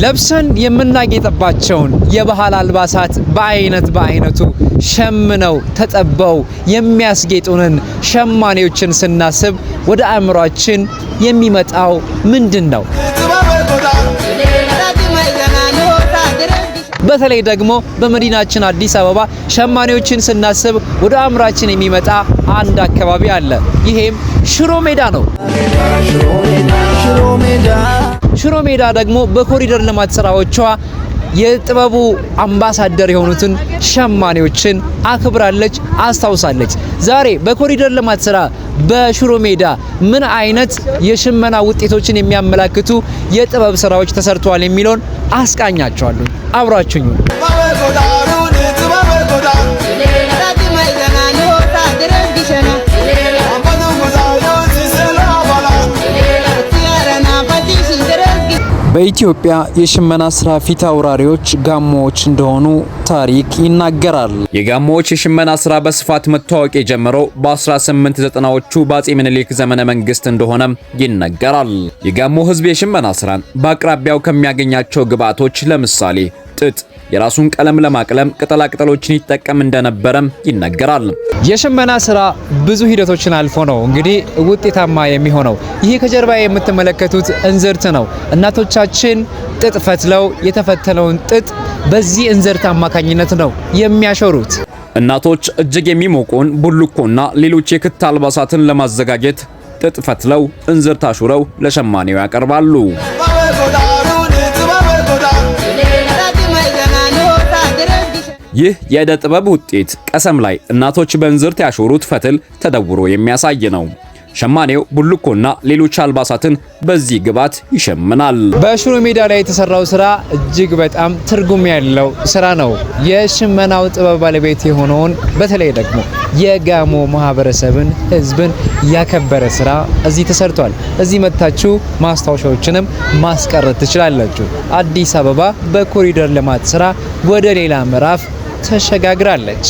ለብሰን የምናጌጥባቸውን የባህል አልባሳት በአይነቱ ሸምነው ተጠበው የሚያስጌጡንን ሸማኔዎችን ስናስብ ወደ አእምሯችን የሚመጣው ምንድነው? በተለይ ደግሞ በመዲናችን አዲስ አበባ ሸማኔዎችን ስናስብ ወደ አእምሯችን የሚመጣ አንድ አካባቢ አለ። ይሄም ሽሮ ሜዳ ነው። ሽሮ ሜዳ ደግሞ በኮሪደር ልማት ስራዎቿ የጥበቡ አምባሳደር የሆኑትን ሸማኔዎችን አክብራለች፣ አስታውሳለች። ዛሬ በኮሪደር ልማት ስራ በሽሮ ሜዳ ምን አይነት የሽመና ውጤቶችን የሚያመላክቱ የጥበብ ስራዎች ተሰርተዋል የሚለውን አስቃኛቸዋለሁ። አብራችሁኝ በኢትዮጵያ የሽመና ስራ ፊት አውራሪዎች ጋሞዎች እንደሆኑ ታሪክ ይናገራል። የጋሞዎች የሽመና ስራ በስፋት መታወቅ የጀመረው በ1890ዎቹ በአፄ ምኒልክ ዘመነ መንግስት እንደሆነ ይነገራል። የጋሞ ህዝብ የሽመና ስራን በአቅራቢያው ከሚያገኛቸው ግብዓቶች ለምሳሌ ጥጥ፣ የራሱን ቀለም ለማቅለም ቅጠላቅጠሎችን ይጠቀም እንደነበረም ይነገራል። የሽመና ስራ ብዙ ሂደቶችን አልፎ ነው እንግዲህ ውጤታማ የሚሆነው። ይሄ ከጀርባ የምትመለከቱት እንዝርት ነው። እናቶቻችን ጥጥ ፈትለው የተፈተለውን ጥጥ በዚህ እንዝርት አማካኝነት ነው የሚያሾሩት። እናቶች እጅግ የሚሞቁን ቡልኮና ሌሎች የክት አልባሳትን ለማዘጋጀት ጥጥ ፈትለው እንዝርት አሹረው ለሸማኔው ያቀርባሉ። ይህ የዕደ ጥበብ ውጤት ቀሰም ላይ እናቶች በእንዝርት ያሾሩት ፈትል ተደውሮ የሚያሳይ ነው። ሸማኔው ቡልኮና ሌሎች አልባሳትን በዚህ ግብዓት ይሸምናል። በሽሮ ሜዳ ላይ የተሰራው ስራ እጅግ በጣም ትርጉም ያለው ስራ ነው። የሽመናው ጥበብ ባለቤት የሆነውን በተለይ ደግሞ የጋሞ ማህበረሰብን ህዝብን ያከበረ ስራ እዚህ ተሰርቷል። እዚህ መታችሁ ማስታወሻዎችንም ማስቀረት ትችላላችሁ። አዲስ አበባ በኮሪደር ልማት ስራ ወደ ሌላ ምዕራፍ ተሸጋግራለች።